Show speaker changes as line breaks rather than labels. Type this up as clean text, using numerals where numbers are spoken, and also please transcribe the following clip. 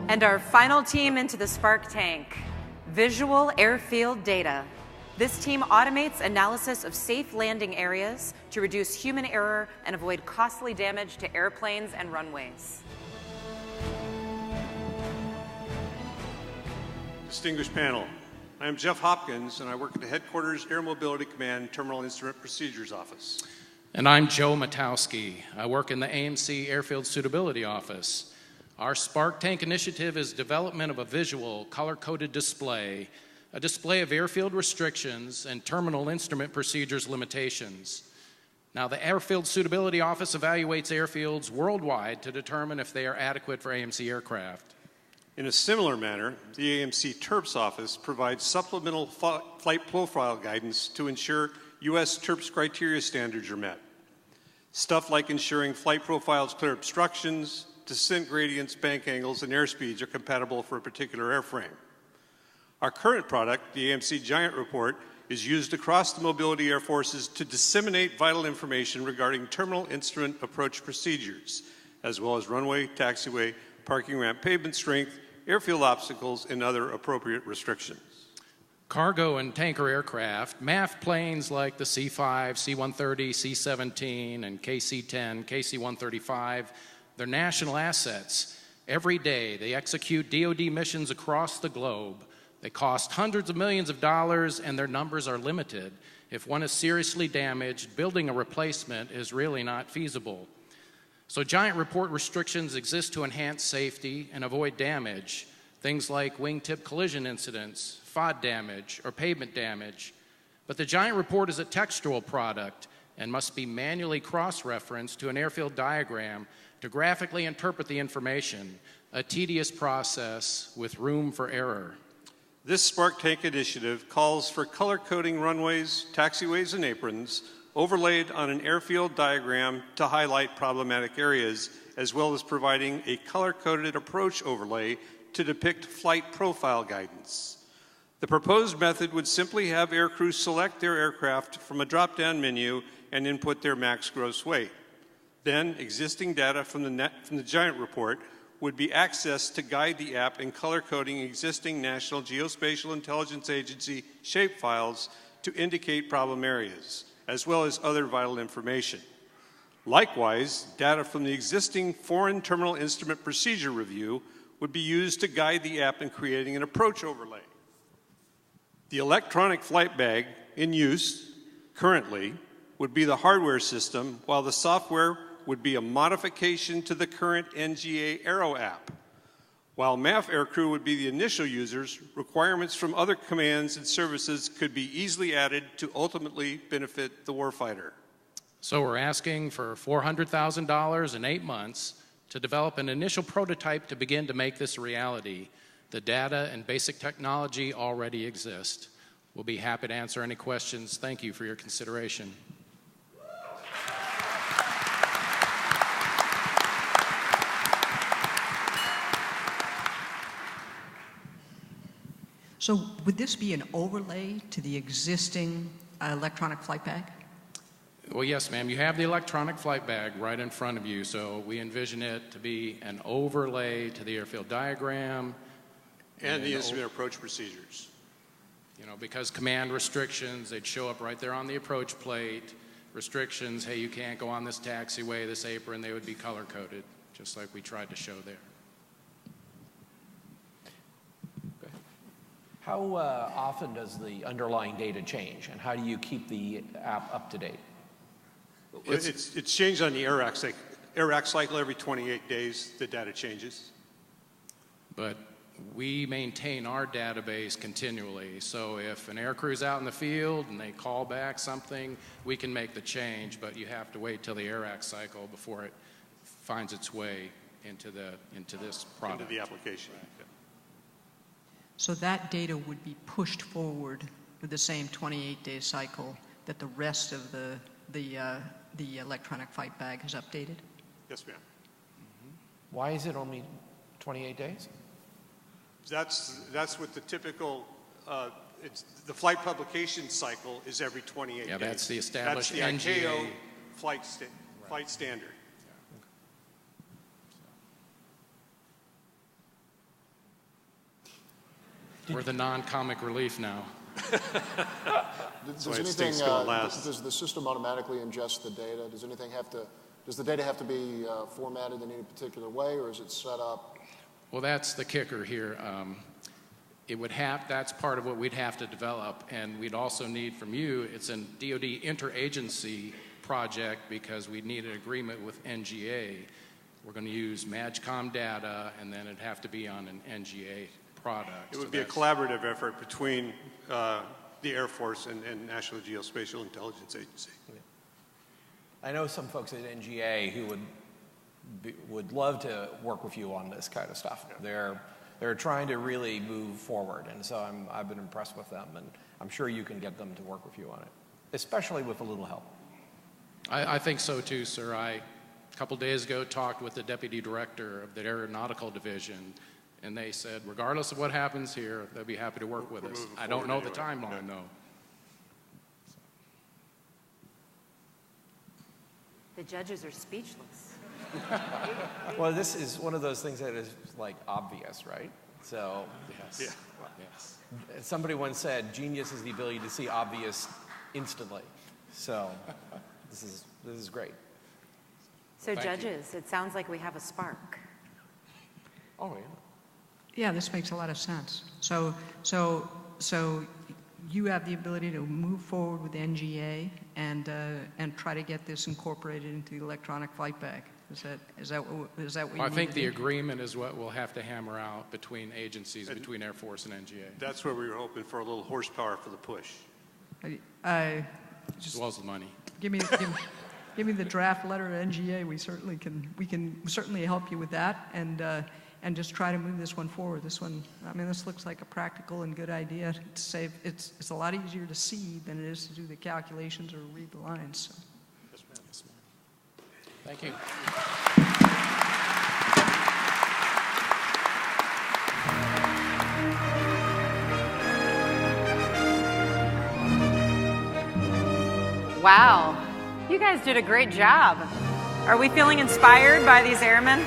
And our final team into the Spark tank, Visual Airfield Data. This team automates analysis of safe landing areas to reduce human error and avoid costly damage to airplanes and runways.
Distinguished panel, I am Jeff Hopkins, and I work at the Headquarters Air Mobility Command Terminal Instrument Procedures Office.
And I'm Joe Motowski. I work in the AMC Airfield Suitability Office. Our Spark Tank initiative is development of a visual, color-coded display, a display of airfield restrictions and terminal instrument procedures limitations. Now, the Airfield Suitability Office evaluates airfields worldwide to determine if they are adequate for AMC aircraft.
In a similar manner, the AMC TERPS office provides supplemental flight profile guidance to ensure U.S. TERPS criteria standards are met. Stuff like ensuring flight profiles clear obstructions, descent gradients, bank angles, and airspeeds are compatible for a particular airframe. Our current product, the AMC Giant Report, is used across the mobility air forces to disseminate vital information regarding terminal instrument approach procedures, as well as runway, taxiway, parking ramp pavement strength, airfield obstacles, and other appropriate restrictions.
Cargo and tanker aircraft, MAF planes like the C-5, C-130, C-17, and KC-10, KC-135, they're national assets. Every day they execute DoD missions across the globe. They cost hundreds of millions of dollars, and their numbers are limited. If one is seriously damaged, building a replacement is really not feasible. So Giant Report restrictions exist to enhance safety and avoid damage, things like wingtip collision incidents, FOD damage, or pavement damage. But the Giant Report is a textual product and must be manually cross-referenced to an airfield diagram to graphically interpret the information, a tedious process with room for error.
This Spark Tank initiative calls for color-coding runways, taxiways, and aprons overlaid on an airfield diagram to highlight problematic areas, as well as providing a color-coded approach overlay to depict flight profile guidance. The proposed method would simply have aircrews select their aircraft from a drop-down menu and input their max gross weight. Then, existing data from the Giant Report would be accessed to guide the app in color-coding existing National Geospatial Intelligence Agency shapefiles to indicate problem areas, as well as other vital information. Likewise, data from the existing Foreign Terminal Instrument Procedure Review would be used to guide the app in creating an approach overlay. The electronic flight bag in use currently would be the hardware system, while the software would be a modification to the current NGA Aero app. While MAF aircrew would be the initial users, requirements from other commands and services could be easily added to ultimately benefit the warfighter.
So we're asking for $400,000 in 8 months to develop an initial prototype to begin to make this a reality. The data and basic technology already exist. We'll be happy to answer any questions. Thank you for your consideration.
So would this be an overlay to the existing electronic flight bag?
Well, yes, ma'am. You have the electronic flight bag right in front of you, so we envision it to be an overlay to the airfield diagram.
And the instrument approach procedures.
You know, because command restrictions, they'd show up right there on the approach plate. Restrictions, hey, you can't go on this taxiway, this apron, they would be color-coded, just like we tried to show there.
How often does the underlying data change, and how do you keep the app up to date?
It's changed on the AIRAC cycle every 28 days, the data changes.
But we maintain our database continually, so if an aircrew's out in the field and they call back something, we can make the change, but you have to wait till the AIRAC cycle before it finds its way into this product.
Into the application. Right.
So that data would be pushed forward with the same 28-day cycle that the rest of the electronic flight bag is updated?
Yes, ma'am.
Why is it only 28 days?
That's what the typical, the flight publication cycle is every 28 days.
Yeah, that's the established
That's the
NGA
ICAO flight standard.
We're the non-comic relief now.
Does
the system automatically ingest the data? Does the data have to be formatted in any particular way, or is it set up?
Well, that's the kicker here. That's part of what we'd have to develop, and we'd also need from you, it's a DoD interagency project because we need an agreement with NGA. We're going to use MAGCOM data, and then it'd have to be on an NGA product.
It would be a collaborative effort between the Air Force and National Geospatial Intelligence Agency.
I know some folks at NGA who would love to work with you on this kind of stuff. Yeah. They're trying to really move forward, and so I've been impressed with them, and I'm sure you can get them to work with you on it, especially with a little help.
I think so too, sir. A couple days ago talked with the deputy director of the aeronautical division, and they said, regardless of what happens here, they'll be happy to work with us. I don't know the timeline, though.
The judges are speechless.
Well, this is one of those things that is like obvious, right? So,
yes.
Yeah.
Yes.
Somebody once said, genius is the ability to see obvious instantly. So, this is great.
So,
Thank
judges, it sounds like we have a spark.
Oh, yeah.
Yeah, this makes a lot of sense. So you have the ability to move forward with NGA and try to get this incorporated into the electronic flight bag. Is that what you
I think
need
the
to do?
agreement is what we'll have to hammer out between agencies, between Air Force and NGA.
That's where we were hoping for a little horsepower for the push.
As well as the money.
Give me the draft letter to NGA. We can certainly help you with that and just try to move this one forward. This looks like a practical and good idea to save. It's a lot easier to see than it is to do the calculations or read the lines. So.
Yes, ma'am.
Yes, ma'am. Thank you.
Wow, you guys did a great job. Are we feeling inspired by these airmen?